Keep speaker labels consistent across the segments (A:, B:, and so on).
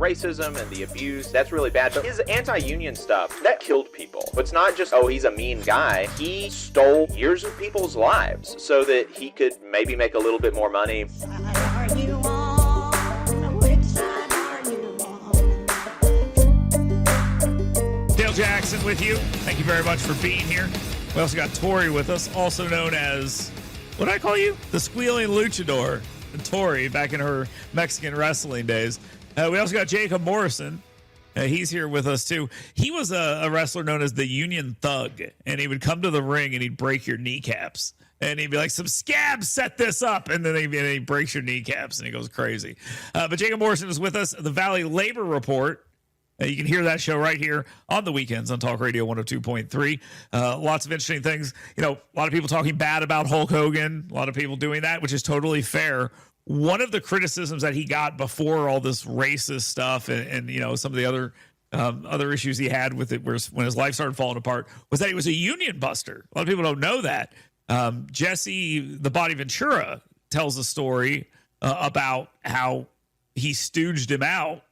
A: racism and the abuse, that's really bad. But his anti-union stuff, that killed people. It's not just, oh, he's a mean guy. He stole years of people's lives so that he could maybe make a little bit more money.
B: Dale Jackson with you. Thank you very much for being here. We also got Tori with us, also known as, what did I call you? The Squealing Luchador. Tori, back in her Mexican wrestling days. We also got Jacob Morrison. He's here with us, too. He was a wrestler known as the Union Thug, and he would come to the ring and he'd break your kneecaps. And he'd be like, some scabs set this up. And then he breaks your kneecaps and he goes crazy. But Jacob Morrison is with us. The Valley Labor Report. You can hear that show right here on the weekends on Talk Radio 102.3. Lots of interesting things. You know, a lot of people talking bad about Hulk Hogan. A lot of people doing that, which is totally fair. One of the criticisms that he got before all this racist stuff and you know, some of the other issues he had with it when his life started falling apart was that he was a union buster. A lot of people don't know that. Jesse, the Body Ventura, tells a story about how he stooged him out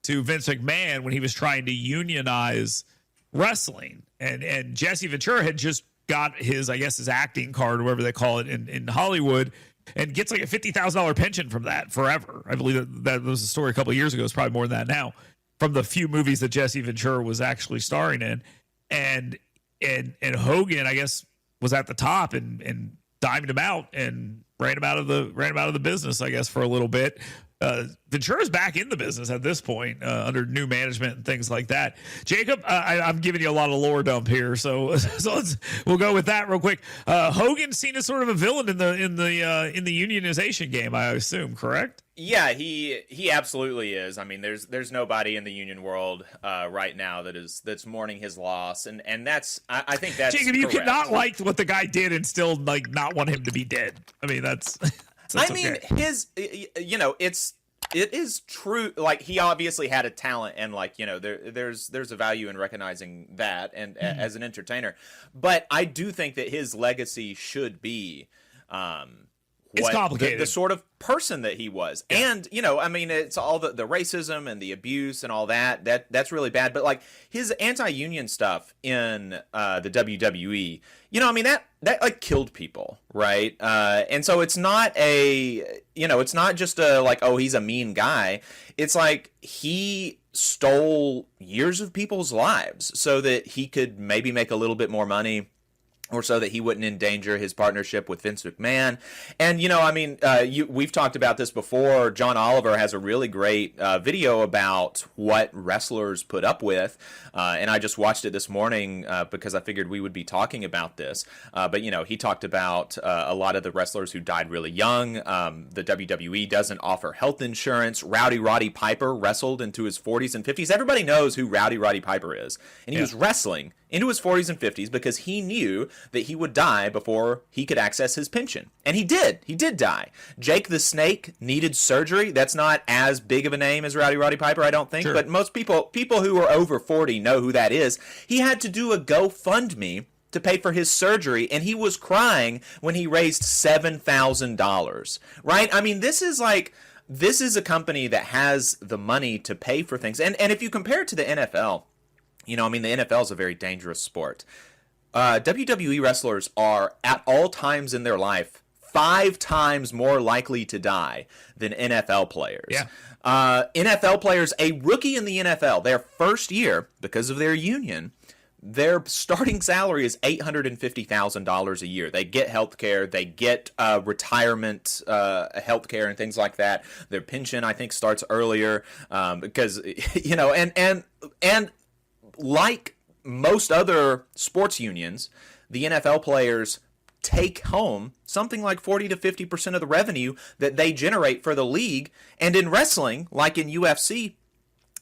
B: to Vince McMahon when he was trying to unionize wrestling. And Jesse Ventura had just got his acting card, or whatever they call it in Hollywood, and gets like a $50,000 pension from that forever. I believe that was a story a couple of years ago. It's probably more than that now, from the few movies that Jesse Ventura was actually starring in. And Hogan, I guess, was at the top and dimed him out and ran him out of the business, I guess, for a little bit. Ventura's back in the business at this point under new management and things like that. Jacob, I'm giving you a lot of lore dump here, so we'll go with that real quick. Hogan's seen as sort of a villain in the unionization game, I assume, correct?
C: Yeah, he absolutely is. I mean, there's nobody in the union world right now that's mourning his loss, and that's I think that's
B: Jacob. You
C: correct.
B: cannot like what the guy did and still like not want him to be dead. I mean, that's
C: I mean,
B: okay.
C: It is true. Like, he obviously had a talent, and like, you know, there's a value in recognizing that and as an entertainer. But I do think that his legacy should be
B: it's complicated.
C: The sort of person that he was.
B: Yeah.
C: And, you know, I mean, it's all the racism and the abuse and all that's really bad. But like his anti-union stuff in the WWE, you know, I mean, that like killed people, right? And so it's not it's not just like, oh, he's a mean guy. It's like he stole years of people's lives so that he could maybe make a little bit more money, or so that he wouldn't endanger his partnership with Vince McMahon. And, you know, I mean, we've talked about this before. John Oliver has a really great video about what wrestlers put up with. And I just watched it this morning because I figured we would be talking about this. But, you know, he talked about a lot of the wrestlers who died really young. The WWE doesn't offer health insurance. Rowdy Roddy Piper wrestled into his 40s and 50s. Everybody knows who Rowdy Roddy Piper is. And he was wrestling into his 40s and 50s because he knew that he would die before he could access his pension. And he did. He did die. Jake the Snake needed surgery. That's not as big of a name as Rowdy Roddy Piper, I don't think. Sure. But most people who are over 40 know who that is. He had to do a GoFundMe to pay for his surgery, and he was crying when he raised $7,000, right? I mean, this is a company that has the money to pay for things. And if you compare it to the NFL, you know, I mean, the NFL is a very dangerous sport. WWE wrestlers are, at all times in their life, 5 times more likely to die than NFL players.
B: Yeah.
C: NFL players, a rookie in the NFL, their first year, because of their union, their starting salary is $850,000 a year. They get health care, they get retirement health care and things like that. Their pension, I think, starts earlier because, you know, and like most other sports unions, the NFL players take home something like 40 to 50% of the revenue that they generate for the league. And in wrestling, like in UFC,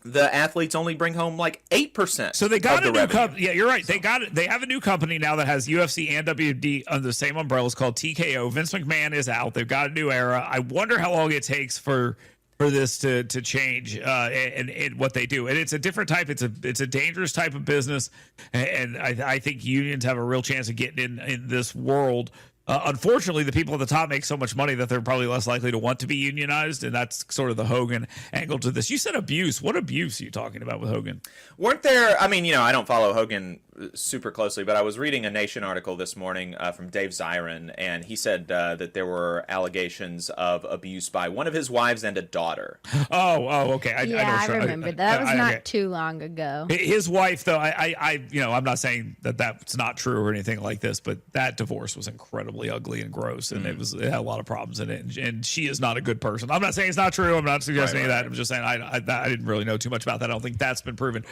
C: the athletes only bring home like 8%.
B: So they got
C: a
B: new company. Yeah, you're right. They have a new company now that has UFC and WD under the same umbrella. It's called TKO. Vince McMahon is out. They've got a new era. I wonder how long it takes for this to change and what they do. And it's a different type. It's a dangerous type of business. And I think unions have a real chance of getting in this world. Unfortunately, the people at the top make so much money that they're probably less likely to want to be unionized, and that's sort of the Hogan angle to this. You said abuse. What abuse are you talking about with Hogan?
C: Weren't there, I mean, I don't follow Hogan super closely, but I was reading a Nation article this morning from Dave Zirin, and he said that there were allegations of abuse by one of his wives and a daughter.
B: Oh, okay.
D: I remember that. That was not too long ago.
B: His wife, though, I'm not saying that that's not true or anything like this, but that divorce was incredibly ugly and gross, and it had a lot of problems in it, and she is not a good person. I'm not saying it's not true. I'm not suggesting any of that. I'm just saying I didn't really know too much about that. I don't think that's been proven.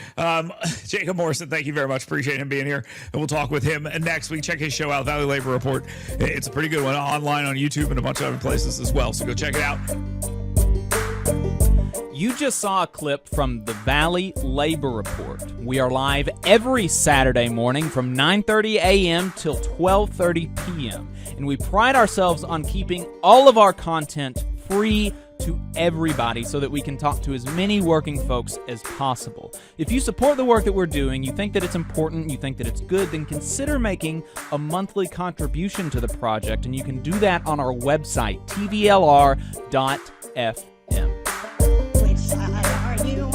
B: Jacob Morrison, thank you very much. Appreciate him being here, and we'll talk with him next week. Check his show out, Valley Labor Report. It's a pretty good one, online on YouTube and a bunch of other places as well, so go check it out.
E: You just saw a clip from the Valley Labor Report. We are live every Saturday morning from 9:30 a.m. till 12:30 p.m. And we pride ourselves on keeping all of our content free to everybody so that we can talk to as many working folks as possible. If you support the work that we're doing, you think that it's important, you think that it's good, then consider making a monthly contribution to the project, and you can do that on our website, tvlr.fm.
F: Which side are you